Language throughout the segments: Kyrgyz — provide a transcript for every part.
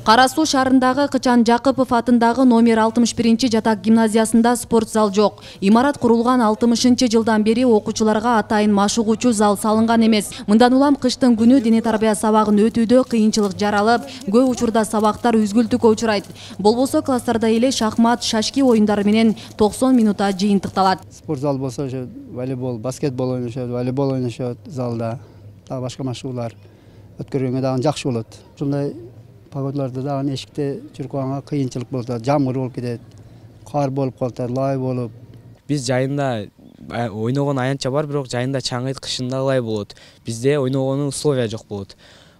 Кара Суу шаарындагы Кычан Жакыпов атындагы номер 61 жатак гимназиясында спорт зал жок. Имарат курулган 60-жылдан бери окуучуларга атайын машыгуучу зал салынган эмес. Мындан улам кыштын күнү дене тарбия сабагын өтүүдө кыйынчылык жаралып, көп учурда сабактар үзгүлтүккө учурайт. Болбосо класстарда эле шахмат, шашки оюндары менен 90 минутта жыйынтыкталат. Спорт зал болсо волейбол, баскетбол ойношот, волейбол ойношот залда. Дагы башка машыгуулар өткөргөнгө дагы жакшы болот. Ушундай погодаларда дагы эшикте жүрүп калганга кыйынчылык болот. Жамгыр болуп кетет, кар болуп калат, лай болуп. Биз жайында ойногон аянтча бар, бирок жайында чаңыйт, кышында лай болот. Бизде ойногонун условия жок болот.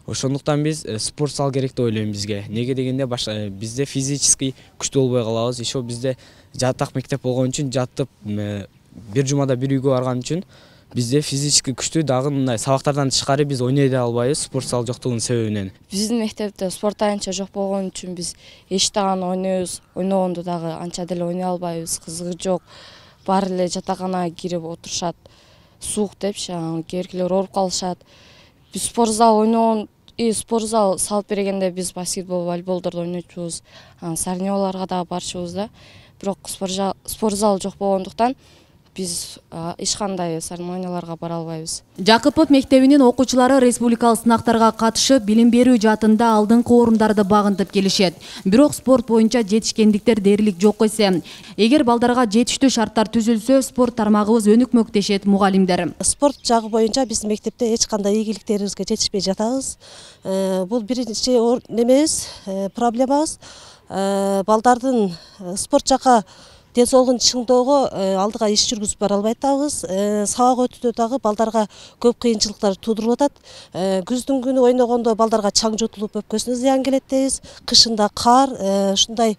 Ошондуктан биз спорт зал керек деп ойлойм бизге. Неге дегенде бизде физически күчтүү болбой калабыз. Еще бизде жатак мектеп болгон үчүн жаттып бир жумада бир үйгө барган үчүн бизде физически күчтүү дагы мындай сабактардан тышкары биз ойной да албайбыз спорт зал жоктугунун себебинен. Биздин мектепте спорт аянтча жок болгон үчүн биз эчтаган ойнойбуз. Ойногонду дагы анча деле ойной албайбыз. Кызыгы жок. Баары эле жатаканага кирип отурушат. Суук депчи, кээбиркилер ооруп калышат. Биз спорт зал ойногон спорт зал салып бергенде биз баскетбол, волейболдорду ойночубуз. Соревнованияларга дагы барчубуз да. Бирок спорт зал жок болгондуктан биз эч кандай соревнованияларга бара албайбыз. Жакыпов мектебинин окуучулары республикалык сынактарга катышып, билим берүү жаатында алдыңкы орундарды багынтып келишет. Бирок спорт боюнча жетишкендиктер дээрлик жок эсе. Эгер балдарга жетиштүү шарттар түзүлсө, спорт тармагыбыз өнүкмөк дешет мугалимдер. Спорт жагы боюнча биздин мектепте эч кандай ийгиликтерибизге жетишпей жатабыз. Бул биринчи немебиз, проблемабыз. Балдардын спорт жака ден соолугун чыңдоого алдыга иш жүргүзүп бара албай атабыз. Сабак өтүүдө дагы балдарга көп кыйынчылыктар туудуруп атат. Күздүн күнү ойногондо балдарга чаң жутулуп өпкөсүнө зыян келет дейбиз. Кышында кар, ушундай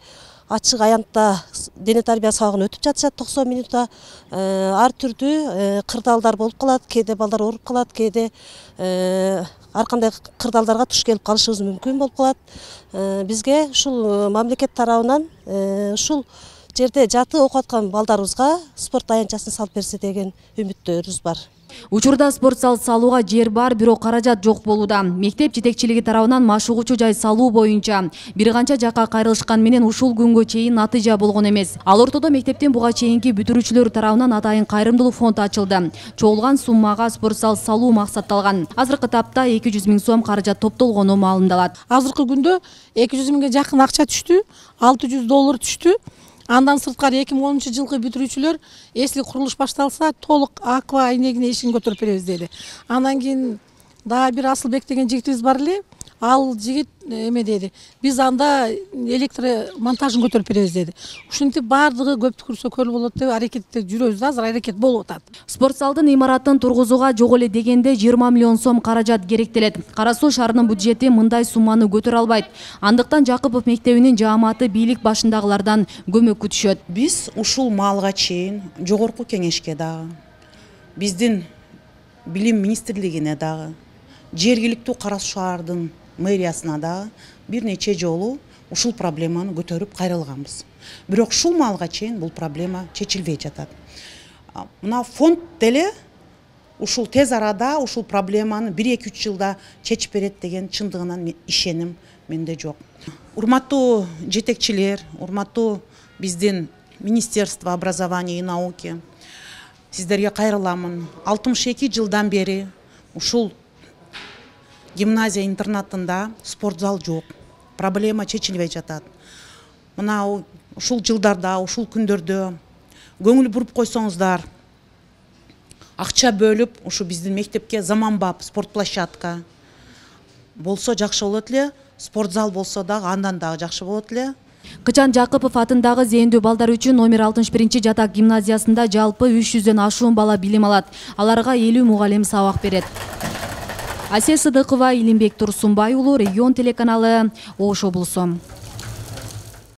ачык аянтта дене тарбия сабагын өтүп жатышат 90 минутта. Ар түрдүү кырдаалдар болуп калат, кээде балдар ооруп калат, кээде ар кандай кырдаалдарга туш келип калышыбыз мүмкүн болуп калат. Бизге ушул мамлекет тарабынан ушул жерде жаты окуп аткан балдарыбызга спорт аянтчасын салып берсе деген үмүттөрүбүз бар. Учурда спорт зал салууга жер бар, бирок каражат жок болууда. Мектеп жетекчилиги тарабынан машыгуучу жай салуу боюнча бир канча жакка кайрылышкан менен ушул күнгө чейин натыйжа болгон эмес. Ал ортодо мектептин буга чейинки бүтүрүүчүлөрү тарабынан атайын кайрымдуулук фонд ачылды. Чогулган суммага спорт зал салуу максатталган. Азыркы тапта 200 000 сом каражат топтолгону маалымдалат. Азыркы күндө 200 000ге жакын акча түштү, $600 түштү. Андан сырткары 2010 жылкы бүтүрүүчүлөр эсли курулуш башталса толук аква айнегине ишин көтөрүп беребиз деди. Андан кийин дагы бир Асылбек деген жигитибиз бар эле. Ал жигит эме деди. Биз анда электромонтажын көтөрүп беребиз деди. Ушинтип баардыгы көп түкүрсө көл болот деп аракетте жүрөбүз. Азыр аракет болуп атат. Спорт залдын имаратын тургузууга жок эле дегенде 20 миллион сом каражат керектелет. Кара Суу шаарынын бюджети мындай сумманы көтөрө албайт. Андыктан Жакыпов мектебинин жааматы бийлик башындагылардан көмөк күтүшөт. Биз ушул маалга чейин жогорку кеңешке дагы, биздин билим министрлигине дагы, жергиликтүү Кара Суу шаардын мэриясына дагы бир нече жолу ушул проблеманы көтөрүп кайрылганбыз. Бирок ушул маалга чейин бул проблема чечилбей жатат. Мына фонд деле ушул тез арада ушул проблеманы 1-2-3 жылда чечип берет деген чындыгынан ишеним менде жок. Урматтуу жетекчилер, урматтуу биздин Министерство образования и науки, сиздерге кайрыламын. 62 жылдан бери ушул гимназия интернатында спорт зал жок. Проблема чечилбей жатат. Мына ушул жылдарда, ушул күндөрдө көңүл буруп койсоңуздар, акча бөлүп, ушу биздин мектепке заманбап спорт площадка болсо жакшы болот эле. Спорт зал болсо дагы андан дагы жакшы болот эле. Кычан Жакыпов атындагы зээндүү балдар үчүн номер 61 жатак гимназиясында жалпы 300дөн ашуун бала билим алат. Аларга 50 мугалим сабак берет. Асия Сыдыкова, Илимбек Турсунбай уулу, Регион телеканалы, Ош облусу.